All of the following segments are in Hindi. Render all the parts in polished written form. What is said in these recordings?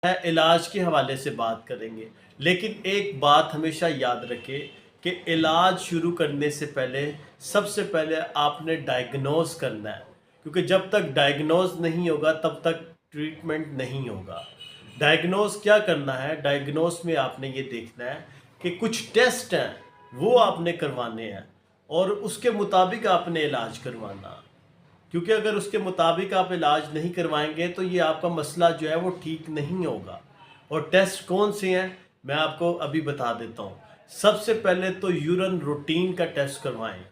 है इलाज के हवाले से बात करेंगे। लेकिन एक बात हमेशा याद रखें कि इलाज शुरू करने से पहले सबसे पहले आपने डायग्नोज करना है, क्योंकि जब तक डायग्नोज नहीं होगा तब तक ट्रीटमेंट नहीं होगा। डायग्नोज क्या करना है? डायग्नोज में आपने ये देखना है कि कुछ टेस्ट हैं वो आपने करवाने हैं और उसके मुताबिक आपने इलाज करवाना, क्योंकि अगर उसके मुताबिक आप इलाज नहीं करवाएंगे तो ये आपका मसला जो है वो ठीक नहीं होगा। और टेस्ट कौन से हैं मैं आपको अभी बता देता हूँ। सबसे पहले तो यूरिन रूटीन का टेस्ट करवाएं,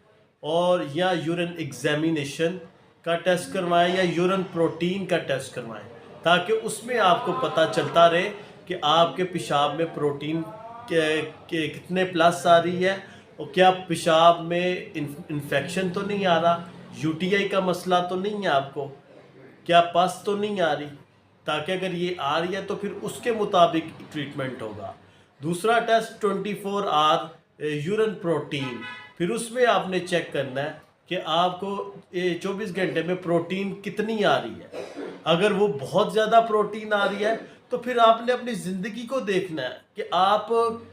और या यूरिन एग्जामिनेशन का टेस्ट करवाएं या यूरिन प्रोटीन का टेस्ट करवाएं, ताकि उसमें आपको पता चलता रहे कि आपके पेशाब में प्रोटीन के कितने प्लस आ रही है, और क्या पेशाब में इन्फेक्शन तो नहीं आ रहा, यूटीआई का मसला तो नहीं है आपको, क्या पस तो नहीं आ रही। ताकि अगर ये आ रही है तो फिर उसके मुताबिक ट्रीटमेंट होगा। दूसरा टेस्ट 24 आवर यूरिन प्रोटीन, फिर उसमें आपने चेक करना है कि आपको 24 घंटे में प्रोटीन कितनी आ रही है। अगर वो बहुत ज़्यादा प्रोटीन आ रही है तो फिर आपने अपनी ज़िंदगी को देखना है कि आप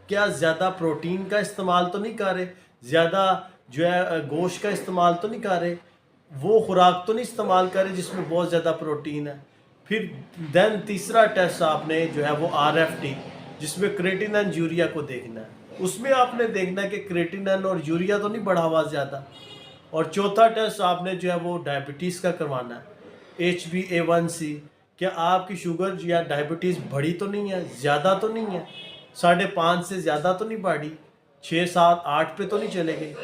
क्या ज़्यादा प्रोटीन का इस्तेमाल तो नहीं कर रहे, ज़्यादा जो है गोश्त का इस्तेमाल तो नहीं कर रहे, वो खुराक तो नहीं इस्तेमाल कर रहे जिसमें बहुत ज़्यादा प्रोटीन है। फिर देन तीसरा टेस्ट आपने जो है वो RFT, जिसमें क्रेटिनिन यूरिया को देखना है। उसमें आपने देखना है कि क्रेटिनिन और यूरिया तो नहीं बढ़ा हुआ ज़्यादा। और चौथा टेस्ट आपने जो है वो डायबिटीज़ का करवाना है, HbA1c, क्या आपकी शुगर या डायबिटीज़ बढ़ी तो नहीं है, ज़्यादा तो नहीं है, 5.5 से ज़्यादा तो नहीं बढ़ी, 6, 7, 8 पे तो नहीं चले गए।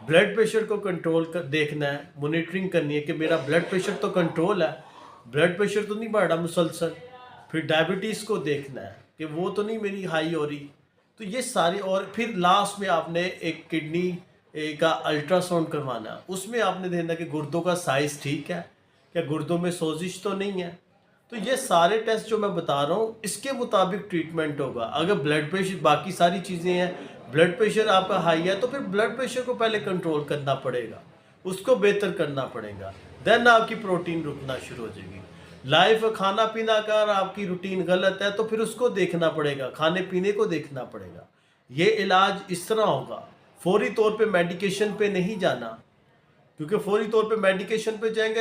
ब्लड प्रेशर को कंट्रोल कर देखना है, मॉनिटरिंग करनी है कि मेरा ब्लड प्रेशर तो कंट्रोल है, ब्लड प्रेशर तो नहीं बढ़ रहा मुसलसल। फिर डायबिटीज़ को देखना है कि वो तो नहीं मेरी हाई हो रही। तो ये सारी, और फिर लास्ट में आपने एक किडनी का अल्ट्रासाउंड करवाना है। उसमें आपने देखना कि गुर्दों का साइज़ ठीक है, क्या गुर्दों में सोजिश तो नहीं है। तो ये सारे टेस्ट जो मैं बता रहा हूँ इसके मुताबिक ट्रीटमेंट होगा। अगर ब्लड प्रेशर, बाकी सारी चीज़ें हैं, ब्लड प्रेशर आपका हाई है तो फिर ब्लड प्रेशर को पहले कंट्रोल करना पड़ेगा, उसको बेहतर करना पड़ेगा, देन आपकी प्रोटीन रुकना शुरू हो जाएगी। लाइफ खाना पीना अगर आपकी रूटीन गलत है तो फिर उसको देखना पड़ेगा, खाने पीने को देखना पड़ेगा। ये इलाज इस तरह होगा, फौरी तौर पे मेडिकेशन पे नहीं जाना, क्योंकि फौरी तौर पे मेडिकेशन पे जाएंगे